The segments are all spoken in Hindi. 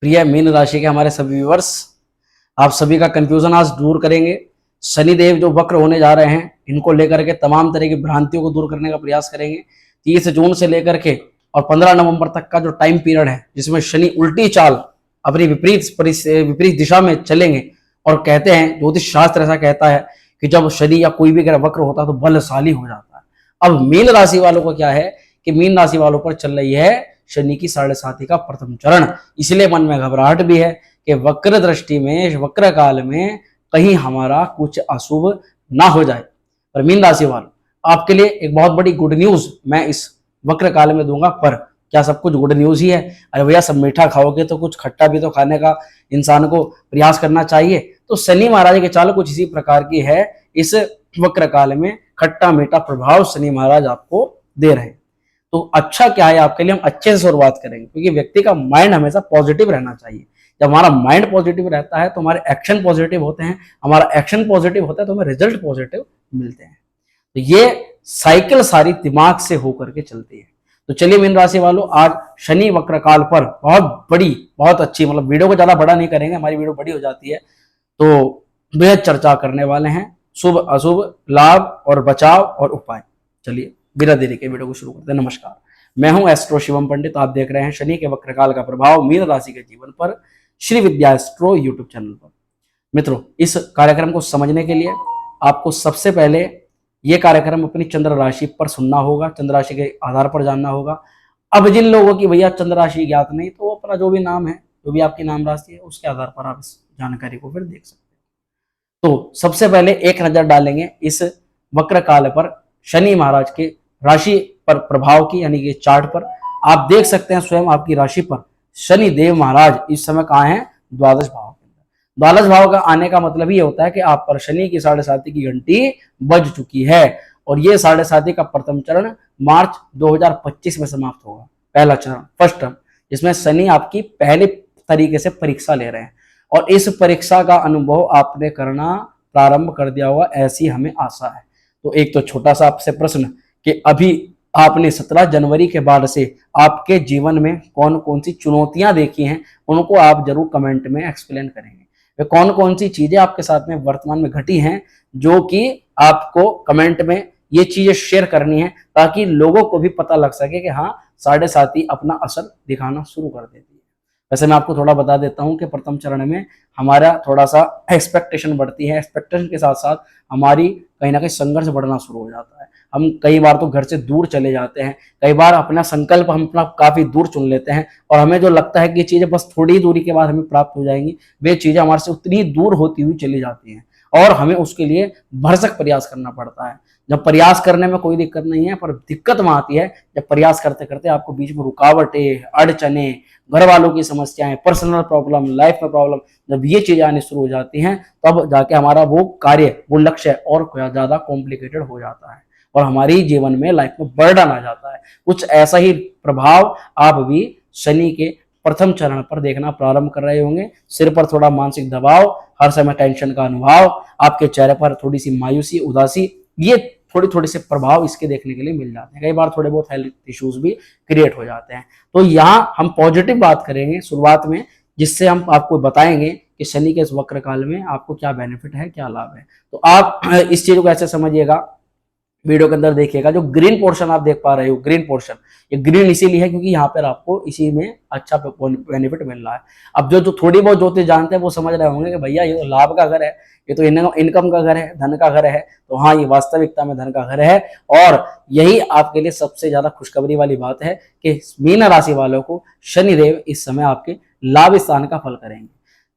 प्रिय मीन राशि के हमारे सभी व्यूअर्स, आप सभी का कंफ्यूजन आज दूर करेंगे। शनिदेव जो वक्र होने जा रहे हैं, इनको लेकर के तमाम तरह की भ्रांतियों को दूर करने का प्रयास करेंगे। 30 जून से लेकर के और 15 नवंबर तक का जो टाइम पीरियड है, जिसमें शनि उल्टी चाल अपनी विपरीत दिशा में चलेंगे। और कहते हैं, ज्योतिष शास्त्र ऐसा कहता है कि जब शनि या कोई भी ग्रह वक्र होता है तो बलशाली हो जाता है। अब मीन राशि वालों को क्या है कि मीन राशि वालों पर चल रही है शनि की 7.5 का प्रथम चरण। इसलिए मन में घबराहट भी है कि वक्र दृष्टि में, वक्र काल में कहीं हमारा कुछ अशुभ ना हो जाए। पर मीन राशि वालों, आपके लिए एक बहुत बड़ी गुड न्यूज मैं इस वक्र काल में दूंगा। पर क्या सब कुछ गुड न्यूज ही है? अरे भैया, सब मीठा खाओगे तो कुछ खट्टा भी तो खाने का इंसान को प्रयास करना चाहिए। तो शनि महाराज की चाल कुछ इसी प्रकार की है। इस वक्र काल में खट्टा मीठा प्रभाव शनि महाराज आपको दे रहे हैं। तो अच्छा क्या है आपके लिए, हम अच्छे से शुरुआत करेंगे, क्योंकि व्यक्ति का माइंड हमेशा पॉजिटिव रहना चाहिए। जब हमारा माइंड पॉजिटिव रहता है तो हमारे एक्शन पॉजिटिव होते हैं, हमारा एक्शन पॉजिटिव होता है तो हमें रिजल्ट पॉजिटिव मिलते हैं। तो ये साइकिल सारी दिमाग से होकर के चलती है। तो चलिए मीन राशि वालों, आज शनि वक्र काल पर बहुत अच्छी, मतलब वीडियो को ज्यादा बड़ा नहीं करेंगे, हमारी वीडियो बड़ी हो जाती है, तो बेहद चर्चा करने वाले हैं शुभ अशुभ, लाभ और बचाव और उपाय। चलिए बिना देरी के वीडियो को शुरू करते हैं। नमस्कार, मैं हूं एस्ट्रो शिवम पंडित। आप देख रहे हैं शनि के वक्रकाल का प्रभाव मीन राशि के जीवन पर श्री विद्या एस्ट्रो यूट्यूब चैनल पर। मित्रों, इस कार्यक्रम को समझने के लिए आपको सबसे पहले ये कार्यक्रम अपनी चंद्र राशि पर सुनना होगा, चंद्र राशि के आधार पर जानना होगा। अब जिन लोगों की भैया चंद्र राशि ज्ञात नहीं, तो अपना जो भी नाम है, जो भी आपकी नाम राशि है, उसके आधार पर आप इस जानकारी को फिर देख सकते हैं। तो सबसे पहले एक नजर डालेंगे इस वक्र काल पर शनि महाराज के राशि पर प्रभाव की, यानी कि चार्ट पर। आप देख सकते हैं स्वयं आपकी राशि पर शनि देव महाराज इस समय कहाँ हैं? द्वादश भाव के अंदर। द्वादश भाव का आने का मतलब ये होता है कि आप पर शनि की 7.5 की घंटी बज चुकी है। और ये 7.5 का प्रथम चरण मार्च 2025 में समाप्त होगा। पहला चरण, फर्स्ट टर्म, जिसमें शनि आपकी पहले तरीके से परीक्षा ले रहे हैं। और इस परीक्षा का अनुभव आपने करना प्रारंभ कर दिया होगा, ऐसी हमें आशा है। तो एक तो छोटा सा आपसे प्रश्न कि अभी आपने 17 जनवरी के बाद से आपके जीवन में कौन कौन सी चुनौतियां देखी हैं, उनको आप जरूर कमेंट में एक्सप्लेन करेंगे। वे कौन कौन सी चीजें आपके साथ में वर्तमान में घटी हैं, जो कि आपको कमेंट में ये चीजें शेयर करनी है, ताकि लोगों को भी पता लग सके कि हाँ, 7.5 अपना असर दिखाना शुरू कर देती है। वैसे मैं आपको थोड़ा बता देता हूँ कि प्रथम चरण में हमारा थोड़ा सा एक्सपेक्टेशन बढ़ती है। एक्सपेक्टेशन के साथ साथ हमारी कहीं ना कहीं संघर्ष बढ़ना शुरू हो जाता है। हम कई बार तो घर से दूर चले जाते हैं, कई बार अपना संकल्प हम अपना काफी दूर चुन लेते हैं, और हमें जो लगता है कि ये चीजें बस थोड़ी ही दूरी के बाद हमें प्राप्त हो जाएंगी, वे चीजें हमारे से उतनी दूर होती हुई चली जाती हैं, और हमें उसके लिए भरसक प्रयास करना पड़ता है। जब प्रयास करने में कोई दिक्कत नहीं है, पर दिक्कत वहां आती है जब प्रयास करते करते आपको बीच में रुकावटें, अड़चने, घर वालों की समस्याएं, पर्सनल प्रॉब्लम, लाइफ में प्रॉब्लम, जब ये चीजें आनी शुरू हो जाती हैं, तब जाके हमारा वो कार्य, वो लक्ष्य और ज्यादा कॉम्प्लिकेटेड हो जाता है, और हमारी जीवन में, लाइफ में बर्डन आ जाता है। कुछ ऐसा ही प्रभाव आप भी शनि के प्रथम चरण पर देखना प्रारंभ कर रहे होंगे। सिर पर थोड़ा मानसिक दबाव, हर समय टेंशन का अनुभव, आपके चेहरे पर थोड़ी सी मायूसी, उदासी, ये थोड़ी से प्रभाव इसके देखने के लिए मिल जाते हैं। कई बार थोड़े बहुत हेल्थ इश्यूज भी क्रिएट हो जाते हैं। तो यहाँ हम पॉजिटिव बात करेंगे शुरुआत में, जिससे हम आपको बताएंगे कि शनि के इस वक्र काल में आपको क्या बेनिफिट है, क्या लाभ है। तो आप इस चीज को ऐसे समझिएगा, वीडियो के अंदर देखिएगा, जो ग्रीन पोर्शन आप देख पा रहे हो, ग्रीन पोर्शन, ये ग्रीन इसीलिए है क्योंकि यहाँ पर आपको इसी में अच्छा बेनिफिट मिल रहा है। अब जो थोड़ी बहुत ज्योतिष जानते हैं वो समझ रहे होंगे कि भैया ये तो लाभ का घर है, ये तो इनकम का घर है, धन का घर है। तो हाँ, ये वास्तविकता में धन का घर है, और यही आपके लिए सबसे ज्यादा खुशखबरी वाली बात है कि मीन राशि वालों को शनिदेव इस समय आपके लाभ स्थान का फल करेंगे।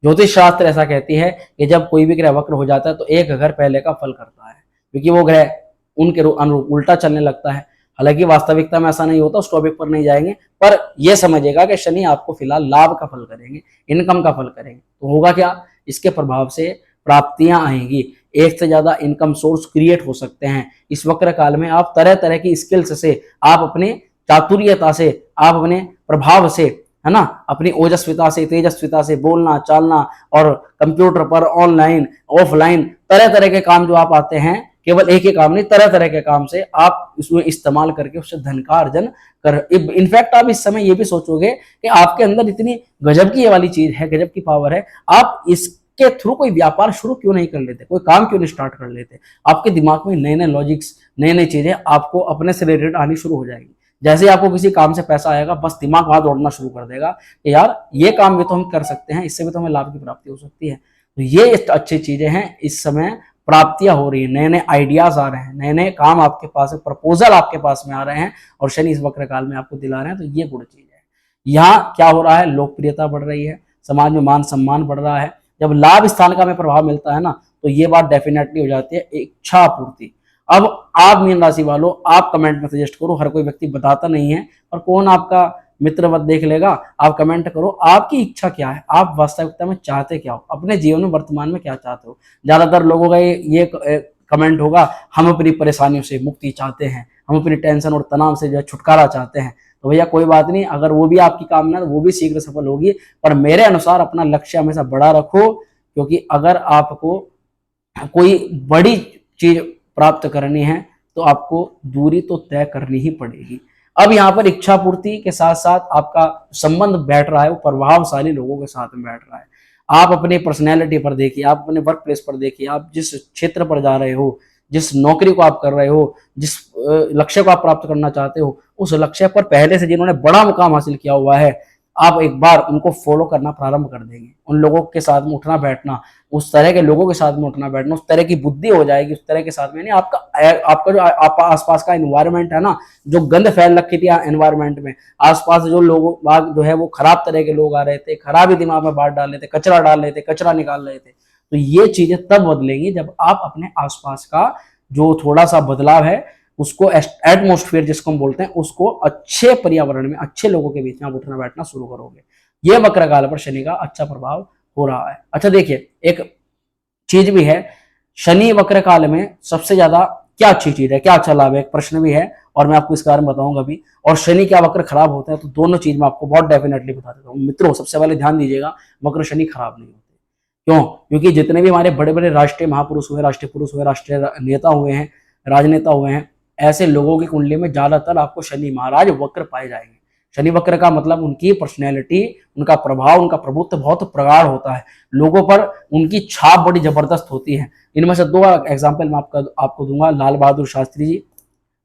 ज्योतिष शास्त्र ऐसा कहती है कि जब कोई भी ग्रह वक्र हो जाता है तो एक घर पहले का फल करता है, क्योंकि वो ग्रह उनके अनुरूप उल्टा चलने लगता है। हालांकि वास्तविकता में ऐसा नहीं होता, उस टॉपिक पर नहीं जाएंगे, पर यह समझिएगा कि शनि आपको फिलहाल लाभ का फल करेंगे, इनकम का फल करेंगे। तो होगा क्या, इसके प्रभाव से प्राप्तियां आएंगी, एक से ज्यादा इनकम सोर्स क्रिएट हो सकते हैं। इस वक्र काल में आप तरह तरह की स्किल्स से, आप अपने चातुर्यता से, आप अपने प्रभाव से, है ना, अपनी ओजस्विता से, तेजस्विता से, बोलना चालना, और कंप्यूटर पर ऑनलाइन ऑफलाइन तरह तरह के काम जो आप आते हैं, केवल एक ही काम नहीं, तरह तरह के काम से आप उसमें इस्तेमाल करके उससे धन का अर्जन कर। इनफैक्ट आप इस समय ये भी सोचोगे कि आपके अंदर इतनी गजब की ये वाली चीज है, गजब की पावर है, आप इसके थ्रू कोई व्यापार शुरू क्यों नहीं कर लेते, कोई काम क्यों नहीं स्टार्ट कर लेते। आपके दिमाग में नए नए लॉजिक्स, नई नई चीजें आपको अपने से रिलेटेड आनी शुरू हो जाएगी। जैसे ही आपको किसी काम से पैसा आएगा, बस दिमाग वहां दौड़ना शुरू कर देगा कि यार ये काम भी तो हम कर सकते हैं, इससे भी तो हमें लाभ की प्राप्ति हो सकती है। तो ये अच्छी चीजें हैं, इस समय प्राप्तियां हो रही है, नए नए आइडियाज आ रहे हैं, नए नए काम आपके पास है, प्रपोजल आपके पास में आ रहे हैं और शनि इस वक्र काल में आपको दिला रहे हैं। तो ये गुड़ चीज है। यहाँ क्या हो रहा है, लोकप्रियता बढ़ रही है, समाज में मान सम्मान बढ़ रहा है। जब लाभ स्थान का हमें प्रभाव मिलता है ना, तो ये बात डेफिनेटली हो जाती है इच्छा पूर्ति। अब आप मीन राशि वालों, आप कमेंट में सजेस्ट करो, हर कोई व्यक्ति बताता नहीं है और कौन आपका मित्रवत देख लेगा। आप कमेंट करो आपकी इच्छा क्या है, आप वास्तविकता में चाहते क्या हो, अपने जीवन में वर्तमान में क्या चाहते हो। ज्यादातर लोगों का ये कमेंट होगा, हम अपनी परेशानियों से मुक्ति चाहते हैं, हम अपनी टेंशन और तनाव से जो है छुटकारा चाहते हैं। तो भैया कोई बात नहीं, अगर वो भी आपकी कामना है तो वो भी शीघ्र सफल होगी, पर मेरे अनुसार अपना लक्ष्य हमेशा बड़ा रखो, क्योंकि अगर आपको कोई बड़ी चीज प्राप्त करनी है तो आपको दूरी तो तय करनी ही पड़ेगी। अब यहाँ पर इच्छा पूर्ति के साथ साथ आपका संबंध बैठ रहा है वो प्रभावशाली लोगों के साथ में बैठ रहा है। आप अपने पर्सनैलिटी पर देखिए, आप अपने वर्क प्लेस पर देखिए, आप जिस क्षेत्र पर जा रहे हो, जिस नौकरी को आप कर रहे हो, जिस लक्ष्य को आप प्राप्त करना चाहते हो, उस लक्ष्य पर पहले से जिन्होंने बड़ा मुकाम हासिल किया हुआ है, आप एक बार उनको फॉलो करना प्रारंभ कर देंगे। उन लोगों के साथ में उठना बैठना, उस तरह के लोगों के साथ में उठना बैठना, उस तरह की बुद्धि हो जाएगी, उस तरह के साथ में नहीं, आपका जो आसपास का एनवायरनमेंट है ना, जो गंद फैल रखी थी एनवायरनमेंट में, आसपास जो लोग बाग जो है वो खराब तरह के लोग आ रहे थे, खराब ही दिमाग में बात डाल रहे थे, कचरा डाल रहे थे, कचरा निकाल रहे थे, तो ये चीजें तब बदलेंगी जब आप अपने आसपास का जो थोड़ा सा बदलाव है उसको, एटमोस्फेयर जिसको हम बोलते हैं, उसको अच्छे पर्यावरण में, अच्छे लोगों के बीच में आप उठना बैठना शुरू करोगे। ये वक्र काल पर शनि का अच्छा प्रभाव हो रहा है। अच्छा देखिए, एक चीज भी है, शनि वक्र काल में सबसे ज्यादा क्या अच्छी चीज है, क्या अच्छा लाभ है, एक प्रश्न भी है और मैं आपको इस बारे में बताऊंगा भी। और शनि क्या वक्र खराब होते हैं, तो दोनों चीज मैं आपको बहुत डेफिनेटली बता देता हूँ। मित्रों सबसे पहले ध्यान दीजिएगा, वक्र शनि खराब नहीं होते। क्यों? क्योंकि जितने भी हमारे बड़े बड़े राष्ट्रीय महापुरुष हुए, राष्ट्रीय पुरुष हुए, राष्ट्रीय नेता हुए हैं, राजनेता हुए हैं, ऐसे लोगों की कुंडली में ज्यादातर आपको शनि महाराज वक्र पाए जाएंगे। शनि वक्र का मतलब उनकी पर्सनैलिटी, उनका प्रभाव, उनका प्रभुत्व बहुत प्रगाढ़ होता है, लोगों पर उनकी छाप बड़ी जबरदस्त होती है। इनमें से दो एग्जाम्पल मैं आपको दूंगा, लाल बहादुर शास्त्री जी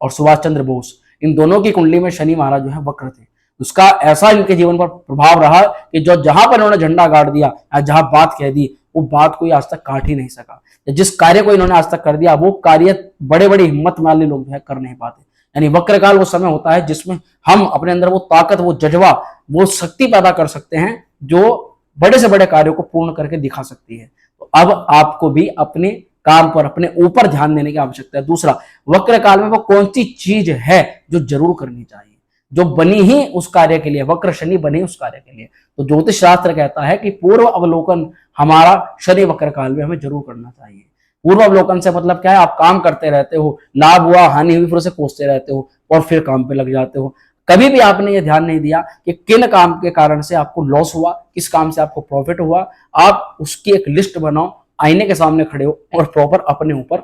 और सुभाष चंद्र बोस। इन दोनों की कुंडली में शनि महाराज जो है वक्र थे। उसका ऐसा इनके जीवन पर प्रभाव रहा कि जो जहां पर इन्होंने झंडा गाड़ दिया या जहां बात कह दी, वो बात कोई आज तक काट ही नहीं सका। जिस कार्य को इन्होंने आज तक कर दिया, वो कार्य बड़े बड़े हिम्मत वाले लोग जो है कर नहीं पाते। यानी वक्र काल वो समय होता है जिसमें हम अपने अंदर वो ताकत, वो जज्बा, वो शक्ति पैदा कर सकते हैं जो बड़े से बड़े कार्यों को पूर्ण करके दिखा सकती है। तो अब आपको भी अपने काम पर, अपने ऊपर ध्यान देने की आवश्यकता है। दूसरा, वक्र काल में वो कौन सी चीज है जो जरूर करनी चाहिए, जो बनी ही उस कार्य के लिए, वक्र शनि बने उस कार्य के लिए। तो ज्योतिष शास्त्र कहता है कि पूर्व अवलोकन हमारा शनि वक्र काल में हमें जरूर करना चाहिए। पूर्व अवलोकन से मतलब क्या है, आप काम करते रहते हो, लाभ हुआ हानि हुई, फिर उसे कोसते रहते हो और फिर काम पे लग जाते हो। कभी भी आपने ये ध्यान नहीं दिया कि किन काम के कारण से आपको लॉस हुआ, किस काम से आपको प्रॉफिट हुआ। आप उसकी एक लिस्ट बनाओ, आईने के सामने खड़े हो और प्रॉपर अपने ऊपर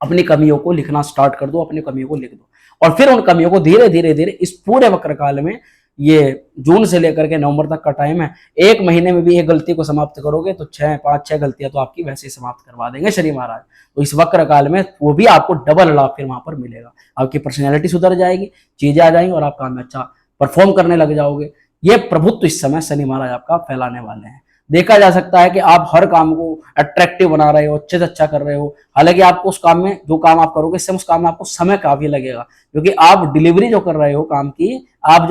अपनी कमियों को लिखना स्टार्ट कर दो, अपनी कमियों को लिख दो और फिर उन कमियों को धीरे धीरे धीरे इस पूरे वक्र काल में, ये जून से लेकर के नवंबर तक का टाइम है, एक महीने में भी एक गलती को समाप्त करोगे तो 5-6 गलतियां तो आपकी वैसे ही समाप्त करवा देंगे शनि महाराज। तो इस वक्र काल में वो भी आपको डबल लाभ फिर वहां पर मिलेगा। आपकी पर्सनैलिटी सुधर जाएगी, चीजें आ जाएंगी और आप काम में अच्छा परफॉर्म करने लग जाओगे। ये प्रभुत्व इस समय शनि महाराज आपका फैलाने वाले हैं। देखा जा सकता है कि आप हर काम को अट्रैक्टिव बना रहे हो, अच्छे से अच्छा कर रहे हो। हालांकि आपको उस काम में, जो काम आप करोगे उस काम में आपको समय काफी लगेगा, क्योंकि आप डिलीवरी जो कर रहे हो काम की, आप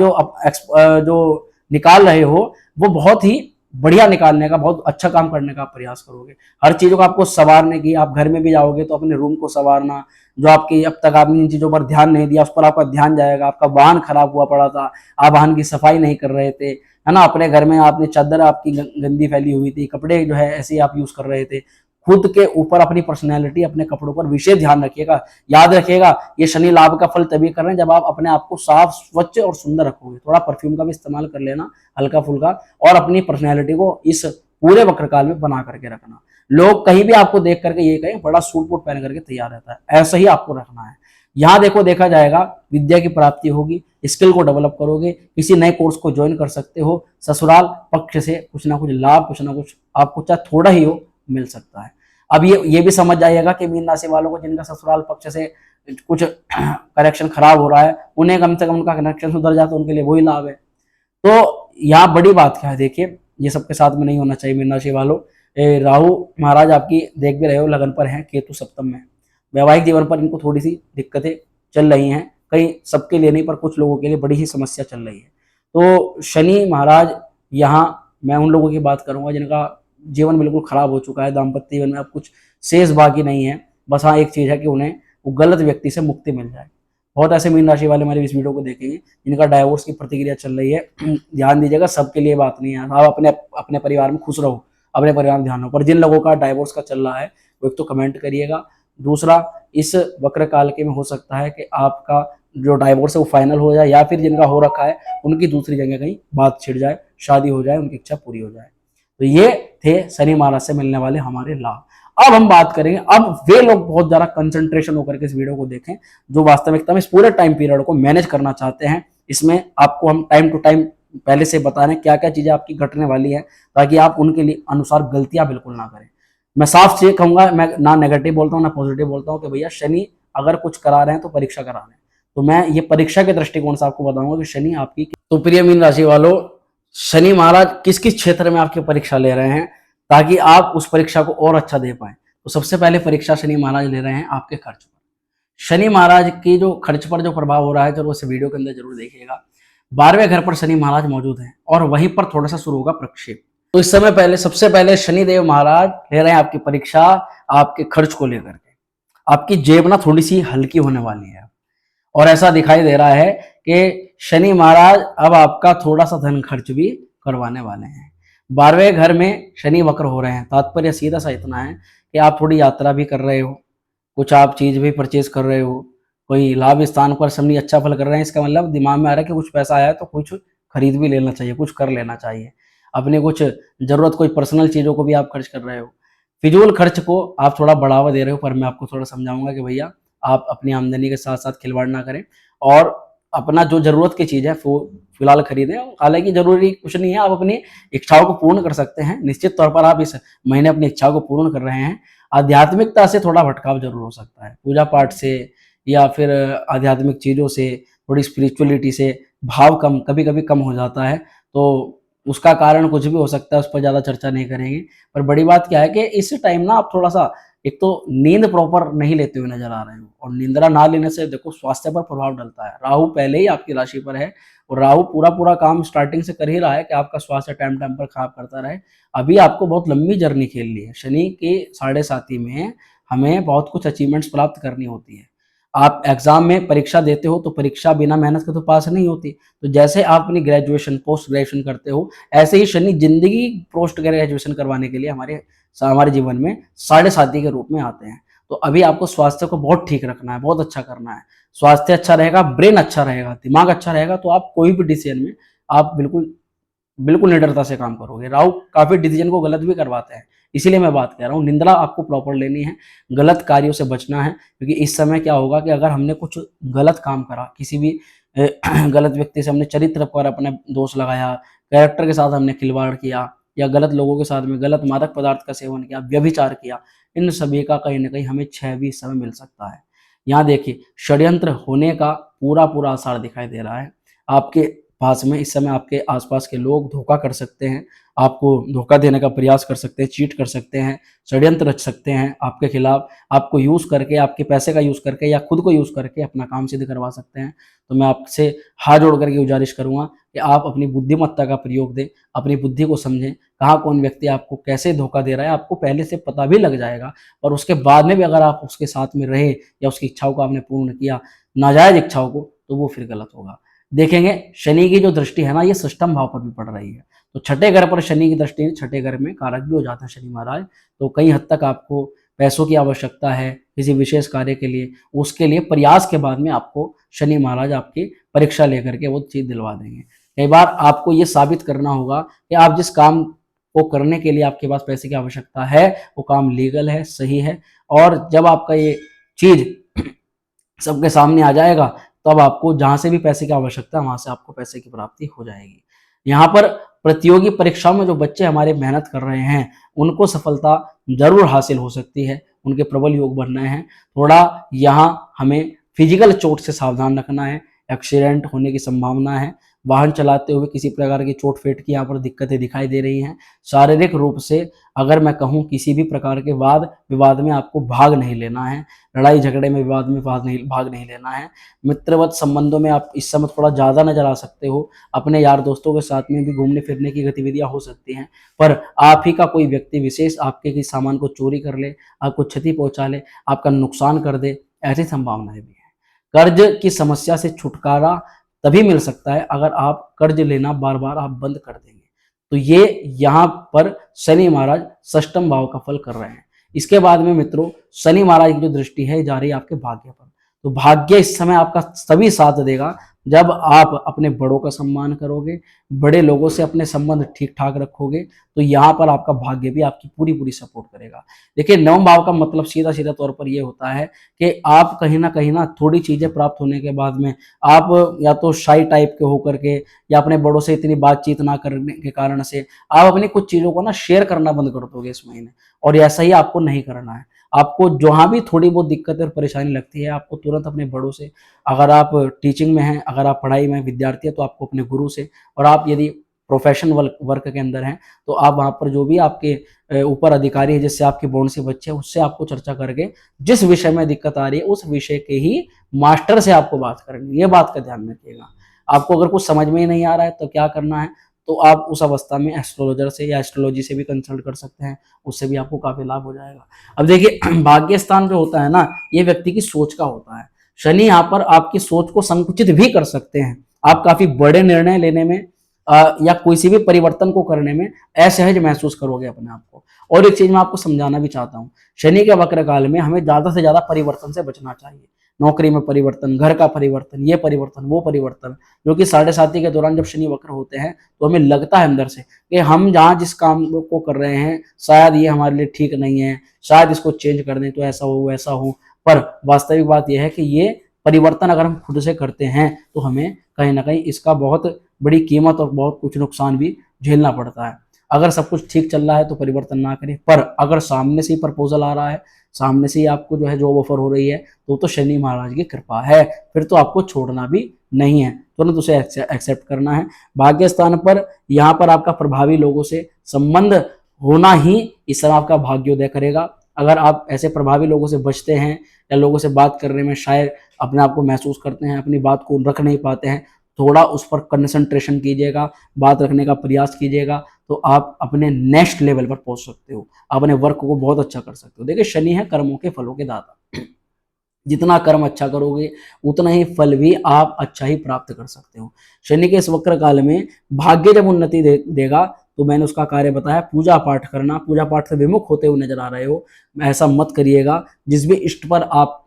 जो निकाल रहे हो वो बहुत ही बढ़िया निकालने का, बहुत अच्छा काम करने का प्रयास करोगे। हर चीजों को आपको संवारने की, आप घर में भी जाओगे तो अपने रूम को संवारना, जो आपकी अब तक आपने इन चीजों पर ध्यान नहीं दिया उस पर आपका ध्यान जाएगा। आपका वाहन खराब हुआ पड़ा था, आप वाहन की सफाई नहीं कर रहे थे, है ना, अपने घर में आपने चादर आपकी गंदी फैली हुई थी, कपड़े जो है ऐसे ही आप यूज कर रहे थे। खुद के ऊपर, अपनी पर्सनैलिटी, अपने कपड़ों पर विशेष ध्यान रखिएगा। याद रखिएगा, ये शनि लाभ का फल तभी कर रहे हैं जब आप अपने आप को साफ, स्वच्छ और सुंदर रखोगे। थोड़ा परफ्यूम का भी इस्तेमाल कर लेना, हल्का फुल्का, और अपनी पर्सनैलिटी को इस पूरे वक्र काल में बना करके रखना। लोग कहीं भी आपको देख करके ये कहें बड़ा सूट बूट पहन करके तैयार रहता है, ऐसा ही आपको रखना है। यहाँ देखो देखा जाएगा विद्या की प्राप्ति होगी, स्किल को डेवलप करोगे, किसी नए कोर्स को ज्वाइन कर सकते हो, ससुराल पक्ष से कुछ ना कुछ लाभ, कुछ ना कुछ आपको चाहे थोड़ा ही हो मिल सकता है। अब ये भी समझ जाइएगा कि मीन राशि वालों को जिनका ससुराल पक्ष से कुछ कनेक्शन खराब हो रहा है, उन्हें कम से कम उनका कनेक्शन सुधर जाए तो उनके लिए वही लाभ है। तो यहाँ बड़ी बात क्या है, देखिए ये सबके साथ में नहीं होना चाहिए मीन राशि वालों। राहु महाराज आपकी देख भी रहे हो लगन पर हैं, केतु सप्तम में, वैवाहिक जीवन पर इनको थोड़ी सी दिक्कतें चल रही हैं, कहीं सबके लिए नहीं पर कुछ लोगों के लिए बड़ी ही समस्या चल रही है। तो शनि महाराज यहाँ, मैं उन लोगों की बात करूंगा जिनका जीवन बिल्कुल खराब हो चुका है, दाम्पत्य जीवन में अब कुछ शेष बाकी नहीं है, बस हाँ एक चीज है कि उन्हें वो गलत व्यक्ति से मुक्ति मिल जाए। बहुत ऐसे मीन राशि वाले हमारे इस वीडियो को देखेंगे जिनका डाइवोर्स की प्रतिक्रिया चल रही है। ध्यान दीजिएगा, सबके लिए बात नहीं है, आप अपने अपने परिवार में खुश रहो, अपने परिवार में ध्यान रहो, पर जिन लोगों का डाइवोर्स का चल रहा है वो एक तो कमेंट करिएगा। दूसरा, इस वक्र काल के में हो सकता है कि आपका जो डाइवोर्स है वो फाइनल हो जाए, या फिर जिनका हो रखा है उनकी दूसरी जगह कहीं बात छिड़ जाए, शादी हो जाए, उनकी इच्छा पूरी हो जाए। तो ये थे शनि महाराज से मिलने वाले हमारे लाभ। अब हम बात करेंगे, अब वे लोग बहुत ज्यादा कंसंट्रेशन होकर के इस वीडियो को देखें जो वास्तविकता में इस पूरे टाइम पीरियड को मैनेज करना चाहते हैं। इसमें आपको हम टाइम टू टाइम पहले से बता रहे हैं क्या क्या चीजें आपकी घटने वाली है, ताकि आप उनके लिए अनुसार गलतियां बिल्कुल ना करें। मैं साफ से कहूंगा, मैं ना नेगेटिव बोलता हूँ ना पॉजिटिव बोलता हूँ कि भैया शनि अगर कुछ करा रहे हैं तो परीक्षा करा रहे हैं, तो मैं ये परीक्षा के दृष्टिकोण से आपको बताऊंगा कि शनि आपकी। तो प्रिय मीन राशि वालों, शनि महाराज किस किस क्षेत्र में आपकी परीक्षा ले रहे हैं ताकि आप उस परीक्षा को और अच्छा दे पाए। तो सबसे पहले परीक्षा शनि महाराज ले रहे हैं आपके खर्च पर। शनि महाराज की जो खर्च पर जो प्रभाव हो रहा है जरूर उस वीडियो के अंदर जरूर देखिएगा। 12वें घर पर शनि महाराज मौजूद हैं और वहीं पर थोड़ा सा शुरू होगा प्रक्षेप। तो इस समय पहले सबसे पहले शनिदेव महाराज ले रहे हैं आपकी परीक्षा आपके खर्च को लेकर के। आपकी जेब ना थोड़ी सी हल्की होने वाली है और ऐसा दिखाई दे रहा है कि शनि महाराज अब आपका थोड़ा सा धन खर्च भी करवाने वाले हैं। 12वें घर में शनि वक्र हो रहे हैं, तात्पर्य सीधा सा इतना है कि आप थोड़ी यात्रा भी कर रहे हो, कुछ आप चीज भी परचेज कर रहे हो, कोई लाभ स्थान पर शनि अच्छा फल कर रहे हैं, इसका मतलब दिमाग में आ रहा है कि कुछ पैसा आया तो कुछ खरीद भी लेना चाहिए, कुछ कर लेना चाहिए, अपने कुछ जरूरत कोई पर्सनल चीजों को भी आप खर्च कर रहे हो। फिजूल खर्च को आप थोड़ा बढ़ावा दे रहे हो, पर मैं आपको थोड़ा समझाऊंगा कि भैया आप अपनी आमदनी के साथ साथ खिलवाड़ ना करें और अपना जो जरूरत की चीज है वो फिलहाल खरीदें। हालांकि जरूरी कुछ नहीं है, आप अपनी इच्छाओं को पूर्ण कर सकते हैं, निश्चित तौर पर आप इस महीने अपनी इच्छाओं को पूर्ण कर रहे हैं। आध्यात्मिकता से थोड़ा भटकाव जरूर हो सकता है, पूजा पाठ से या फिर आध्यात्मिक चीजों से, थोड़ी स्पिरिचुअलिटी से भाव कम कभी कभी कम हो जाता है, तो उसका कारण कुछ भी हो सकता है, उस पर ज्यादा चर्चा नहीं करेंगे। पर बड़ी बात क्या है कि इस टाइम ना आप थोड़ा सा, एक तो नींद प्रॉपर नहीं लेते हुए नजर आ रहे हो, और निंद्रा ना लेने से देखो स्वास्थ्य पर प्रभाव डलता है। राहु पहले ही आपकी राशि पर है और राहु पूरा काम स्टार्टिंग से कर ही रहा है कि आपका स्वास्थ्य टाइम टाइम पर खराब करता रहे। अभी आपको बहुत लंबी जर्नी खेलनी है, शनि के 7.5 में हमें बहुत कुछ अचीवमेंट्स प्राप्त करनी होती है। आप एग्जाम में परीक्षा देते हो तो परीक्षा बिना मेहनत के तो पास नहीं होती, तो जैसे आप अपनी ग्रेजुएशन पोस्ट ग्रेजुएशन करते हो, ऐसे ही शनि जिंदगी पोस्ट ग्रेजुएशन करवाने के लिए हमारे जीवन में 7.5 के रूप में आते हैं। तो अभी आपको स्वास्थ्य को बहुत ठीक रखना है, बहुत अच्छा करना है। स्वास्थ्य अच्छा रहेगा, ब्रेन अच्छा रहेगा, दिमाग अच्छा रहेगा, तो आप कोई भी डिसीजन में आप बिल्कुल बिल्कुल निडरता से काम करोगे। राहु काफी डिसीजन को गलत भी करवाते हैं, इसीलिए मैं बात कर रहा हूँ, निंद्रा आपको प्रॉपर लेनी है, गलत कार्यों से बचना है। क्योंकि इस समय क्या होगा कि अगर हमने कुछ गलत काम करा, किसी भी गलत व्यक्ति से हमने चरित्र पर अपने दोष लगाया, कैरेक्टर के साथ हमने खिलवाड़ किया, या गलत लोगों के साथ में गलत मादक पदार्थ का सेवन किया, व्यभिचार किया, इन सभी का कहीं ना कहीं हमें क्षय भी इस समय मिल सकता है। यहाँ देखिए षड्यंत्र होने का पूरा आसार दिखाई दे रहा है आपके पास में। इस समय आपके आसपास के लोग धोखा कर सकते हैं, आपको धोखा देने का प्रयास कर सकते हैं, चीट कर सकते हैं, षड्यंत्र रच सकते हैं आपके खिलाफ, आपको यूज करके, आपके पैसे का यूज करके या खुद को यूज करके अपना काम सिद्ध करवा सकते हैं। तो मैं आपसे हाथ जोड़ करके गुजारिश करूंगा कि आप अपनी बुद्धिमत्ता का प्रयोग दें, अपनी बुद्धि को समझें, कहाँ कौन व्यक्ति आपको कैसे धोखा दे रहा है आपको पहले से पता भी लग जाएगा, और उसके बाद में भी अगर आप उसके साथ में रहे या उसकी इच्छाओं को आपने पूर्ण किया, नाजायज इच्छाओं को, तो वो फिर गलत होगा। देखेंगे शनि की जो दृष्टि है ना, ये सष्टम भाव पर भी पड़ रही है, तो छठे घर पर शनि की दृष्टि, छठे घर में कारक भी हो जाते हैं शनि महाराज। तो कई हद तक आपको पैसों की आवश्यकता है किसी विशेष कार्य के लिए, उसके लिए प्रयास के बाद में आपको शनि महाराज आपकी परीक्षा लेकर के वो चीज दिलवा देंगे। कई बार आपको ये साबित करना होगा कि आप जिस काम को करने के लिए आपके पास पैसे की आवश्यकता है, वो काम लीगल है, सही है। और जब आपका ये चीज सबके सामने आ जाएगा, तब आपको जहां से भी पैसे की आवश्यकता है वहां से आपको पैसे की प्राप्ति हो जाएगी। यहाँ पर प्रतियोगी परीक्षाओं में जो बच्चे हमारे मेहनत कर रहे हैं उनको सफलता जरूर हासिल हो सकती है, उनके प्रबल योग बन रहे हैं। थोड़ा यहाँ हमें फिजिकल चोट से सावधान रखना है, एक्सीडेंट होने की संभावना है, वाहन चलाते हुए किसी प्रकार की चोट फेट की यहाँ पर दिक्कतें दिखाई दे रही हैं। शारीरिक रूप से अगर मैं कहूँ किसी भी प्रकार के वाद विवाद में आपको भाग नहीं लेना है, लड़ाई झगड़े में विवाद में भाग नहीं लेना है। मित्रवत संबंधों में आप इस समय थोड़ा ज़्यादा नजर आ सकते हो, अपने यार दोस्तों के साथ में भी घूमने फिरने की गतिविधियां हो सकती हैं, पर आप ही का कोई व्यक्ति विशेष आपके किसी सामान को चोरी कर ले, आपको क्षति पहुंचा ले, आपका नुकसान कर दे, ऐसी संभावनाएं भी है। कर्ज की समस्या से छुटकारा तभी मिल सकता है अगर आप कर्ज लेना बार बार आप बंद कर देंगे। तो ये यहाँ पर शनि महाराज षष्टम भाव का फल कर रहे हैं। इसके बाद में मित्रों शनि महाराज की जो दृष्टि है जा रही है आपके भाग्य पर। तो भाग्य इस समय आपका तभी साथ देगा जब आप अपने बड़ों का सम्मान करोगे, बड़े लोगों से अपने संबंध ठीक ठाक रखोगे, तो यहाँ पर आपका भाग्य भी आपकी पूरी पूरी सपोर्ट करेगा। देखिए नवम भाव का मतलब सीधा सीधा तौर पर यह होता है कि आप कहीं ना थोड़ी चीजें प्राप्त होने के बाद में आप या तो शाई टाइप के होकर के या अपने बड़ों से इतनी बातचीत ना करने के कारण से आप अपनी कुछ चीजों को ना शेयर करना बंद कर दोगे इस महीने। और ऐसा ही आपको नहीं करना है। आपको जहां भी थोड़ी बहुत दिक्कत और परेशानी लगती है आपको तुरंत अपने बड़ों से, अगर आप टीचिंग में हैं, अगर आप पढ़ाई में विद्यार्थी हैं तो आपको अपने गुरु से, और आप यदि प्रोफेशन वर्क के अंदर हैं तो आप वहां पर जो भी आपके ऊपर अधिकारी है जिससे आपके बोर्ड से बच्चे हैं उससे आपको चर्चा करके जिस विषय में दिक्कत आ रही है उस विषय के ही मास्टर से आपको बात करनी। ये बात का ध्यान रखिएगा। आपको अगर कुछ समझ में ही नहीं आ रहा है तो क्या करना है, तो आप उस अवस्था में एस्ट्रोलॉजर से या एस्ट्रोलॉजी से भी कंसल्ट कर सकते हैं, उससे भी आपको काफी लाभ हो जाएगा। अब देखिए भाग्य स्थान जो होता है ना ये व्यक्ति की सोच का होता है। शनि यहाँ पर आपकी सोच को संकुचित भी कर सकते हैं। आप काफी बड़े निर्णय लेने में या किसी भी परिवर्तन को करने में असहज महसूस करोगे अपने आप को। और एक चीज मैं आपको समझाना भी चाहता हूँ, शनि के वक्र काल में हमें ज्यादा से ज्यादा परिवर्तन से बचना चाहिए। नौकरी में परिवर्तन, घर का परिवर्तन, ये परिवर्तन, वो परिवर्तन, जो कि 7.5 के दौरान जब शनि वक्र होते हैं तो हमें लगता है अंदर से कि हम जहाँ जिस काम को कर रहे हैं शायद ये हमारे लिए ठीक नहीं है, शायद इसको चेंज कर दें तो ऐसा हो वैसा हो। पर वास्तविक बात यह है कि ये परिवर्तन अगर हम खुद से करते हैं तो हमें कहीं ना कहीं इसका बहुत बड़ी कीमत और बहुत कुछ नुकसान भी झेलना पड़ता है। अगर सब कुछ ठीक चल रहा है तो परिवर्तन ना करें, पर अगर सामने से ही प्रपोजल आ रहा है, सामने से ही आपको जो है जॉब ऑफर हो रही है तो शनि महाराज की कृपा है, फिर तो आपको छोड़ना भी नहीं है, तुरंत उसे एक्सेप्ट करना है। भाग्य स्थान पर यहाँ पर आपका प्रभावी लोगों से संबंध होना ही इस समय आपका भाग्योदय करेगा। अगर आप ऐसे प्रभावी लोगों से बचते हैं या लोगों से बात करने में शायद अपने आप को महसूस करते हैं, अपनी बात को रख नहीं पाते हैं, थोड़ा उस पर कंसंट्रेशन कीजिएगा, बात रखने का प्रयास कीजिएगा, तो आप अपने नेक्स्ट लेवल पर पहुंच सकते हो, अपने वर्क को बहुत अच्छा कर सकते हो। देखिए शनि है कर्मों के फलों के दाता, जितना कर्म अच्छा करोगे उतना ही फल भी आप अच्छा ही प्राप्त कर सकते हो। शनि के इस वक्र काल में भाग्य जब उन्नति देगा तो मैंने उसका कार्य बताया, पूजा पाठ करना। पूजा पाठ से विमुख होते हुए नजर आ रहे हो, ऐसा मत करिएगा। जिस भी इष्ट पर आप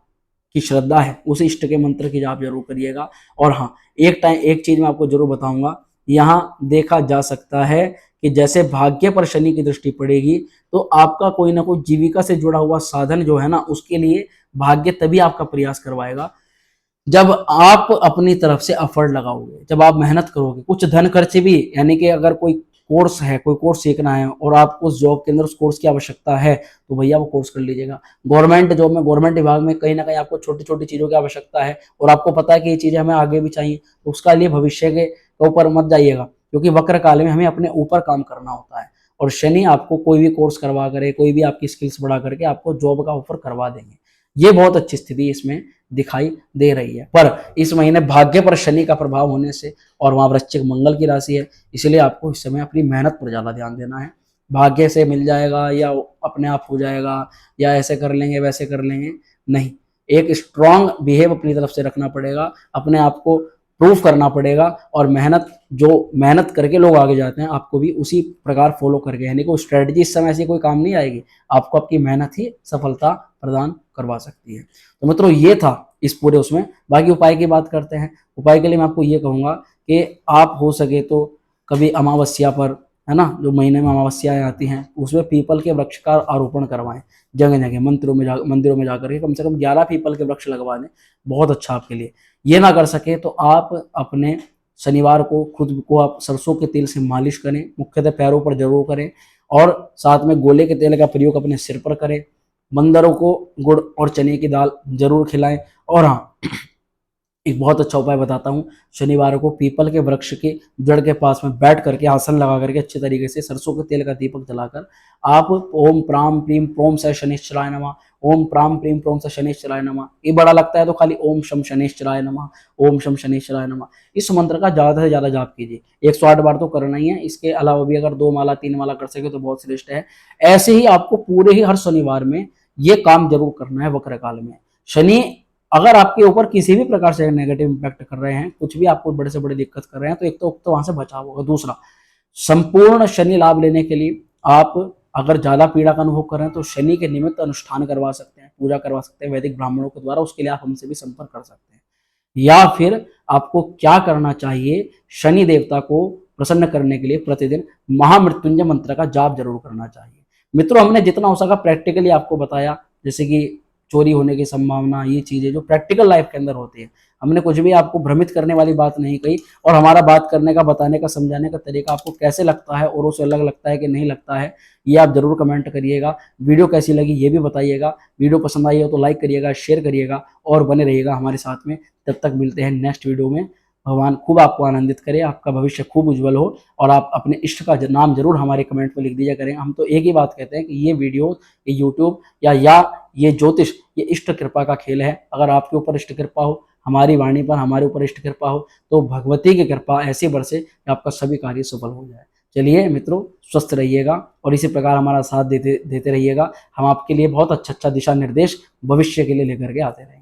की श्रद्धा है उस इष्ट के मंत्र की जाप जरूर करिएगा। और हाँ, एक चीज मैं आपको जरूर बताऊंगा, यहाँ देखा जा सकता है कि जैसे भाग्य पर शनि की दृष्टि पड़ेगी तो आपका कोई ना कोई जीविका से जुड़ा हुआ साधन जो है ना उसके लिए भाग्य तभी आपका प्रयास करवाएगा जब आप अपनी तरफ से एफर्ट लगाओगे, जब आप मेहनत करोगे, कुछ धन खर्च भी, यानी कि अगर कोई कोर्स है, कोई कोर्स सीखना है और आपको उस जॉब के अंदर उस कोर्स की आवश्यकता है तो भैया वो कोर्स कर लीजिएगा। गवर्नमेंट जॉब में, गवर्नमेंट विभाग में कहीं ना कहीं आपको छोटी छोटी चीजों की आवश्यकता है और आपको पता है कि ये चीजें हमें आगे भी चाहिए, तो उसका लिए भविष्य के ऊपर मत जाइएगा, क्योंकि वक्र काल में हमें अपने ऊपर काम करना होता है। और शनि आपको कोई भी कोर्स करवा करे, कोई भी आपकी स्किल्स बढ़ा करके आपको जॉब का ऑफर करवा देंगे। ये बहुत अच्छी स्थिति इसमें दिखाई दे रही है। पर इस महीने भाग्य पर शनि का प्रभाव होने से, और वहां वृश्चिक मंगल की राशि है, इसलिए आपको इस समय अपनी मेहनत पर ज्यादा ध्यान देना है। भाग्य से मिल जाएगा या अपने आप हो जाएगा या ऐसे कर लेंगे वैसे कर लेंगे, नहीं, एक स्ट्रांग बिहेव अपनी तरफ से रखना पड़ेगा, अपने आप को प्रूफ करना पड़ेगा। और मेहनत करके लोग आगे जाते हैं, आपको भी उसी प्रकार फॉलो करके, यानी कोई स्ट्रेटजी इस समय ऐसी कोई काम नहीं आएगी, आपको आपकी मेहनत ही सफलता प्रदान करवा सकती है। तो मित्रों ये था इस पूरे उसमें। बाकी उपाय की बात करते हैं। उपाय के लिए मैं आपको ये कहूंगा कि आप हो सके तो कभी अमावस्या पर है ना, जो महीने में अमावस्याएं आती हैं, उसमें पीपल के वृक्ष का आरोपण करवाएं जगह जगह, मंदिरों में जाकर के कम से कम 11 पीपल के वृक्ष लगवा दें, बहुत अच्छा आपके लिए। ये ना कर सके तो आप अपने शनिवार को खुद को आप सरसों के तेल से मालिश करें, मुख्यतः पैरों पर जरूर करें, और साथ में गोले के तेल का प्रयोग अपने सिर पर करें। बंदरों को गुड़ और चने की दाल जरूर खिलाएं। और हाँ, एक बहुत अच्छा उपाय बताता हूँ, शनिवार को पीपल के वृक्ष के जड़ के पास में बैठ करके आसन लगा करके अच्छे तरीके से सरसों के तेल का दीपक जलाकर आप ओम प्राम प्रीम प्रोम से शनिश्चराय नमः, ओम प्राम प्रीम प्रोम से शनिश्चराय नमः, ये बड़ा लगता है तो खाली ओम शम शनिश्चराय नमः, ओम शम शनिश्चराय नमः, इस मंत्र का ज्यादा से ज्यादा जाप कीजिए। 108 बार तो करना ही है, इसके अलावा भी अगर 2 माला 3 माला कर सके तो बहुत श्रेष्ठ है। ऐसे ही आपको पूरे ही हर शनिवार में ये काम जरूर करना है वक्र काल में। शनि अगर आपके ऊपर किसी भी प्रकार से नेगेटिव इंपैक्ट कर रहे हैं, कुछ भी आपको बड़े से बड़े दिक्कत कर रहे हैं, तो एक तो वहां से बचाव होगा। दूसरा, संपूर्ण शनि लाभ लेने के लिए आप अगर ज्यादा पीड़ा का अनुभव कर रहे हैं तो शनि के निमित्त अनुष्ठान करवा सकते हैं, पूजा करवा सकते हैं वैदिक ब्राह्मणों के द्वारा, उसके लिए आप हमसे भी संपर्क कर सकते हैं। या फिर आपको क्या करना चाहिए, शनि देवता को प्रसन्न करने के लिए प्रतिदिन महामृत्युंजय मंत्र का जाप जरूर करना चाहिए। मित्रों, हमने जितना हो सका प्रैक्टिकली आपको बताया, जैसे कि चोरी होने की संभावना, ये चीजें जो प्रैक्टिकल लाइफ के अंदर होती है, हमने कुछ भी आपको भ्रमित करने वाली बात नहीं कही। और हमारा बात करने का, बताने का, समझाने का तरीका आपको कैसे लगता है, और उसे अलग लगता है कि नहीं लगता है, ये आप जरूर कमेंट करिएगा। वीडियो कैसी लगी ये भी बताइएगा। वीडियो पसंद आई हो तो लाइक करिएगा, शेयर करिएगा, और बने रहिएगा हमारे साथ में। तब तक मिलते हैं नेक्स्ट वीडियो में। भगवान खूब आपको आनंदित करे, आपका भविष्य खूब उज्जवल हो, और आप अपने इष्ट का नाम जरूर हमारे कमेंट में लिख दीजिए करें। हम तो एक ही बात कहते हैं कि ये वीडियो, ये यूट्यूब या ये ज्योतिष, ये इष्ट कृपा का खेल है। अगर आपके ऊपर इष्ट कृपा हो, हमारी वाणी पर हमारे ऊपर इष्ट कृपा हो, तो भगवती की कृपा ऐसी बरसे कि आपका सभी कार्य सफल हो जाए। चलिए मित्रों, स्वस्थ रहिएगा और इसी प्रकार हमारा साथ देते रहिएगा। हम आपके लिए बहुत अच्छा दिशा निर्देश भविष्य के लिए लेकर के आते रहेंगे।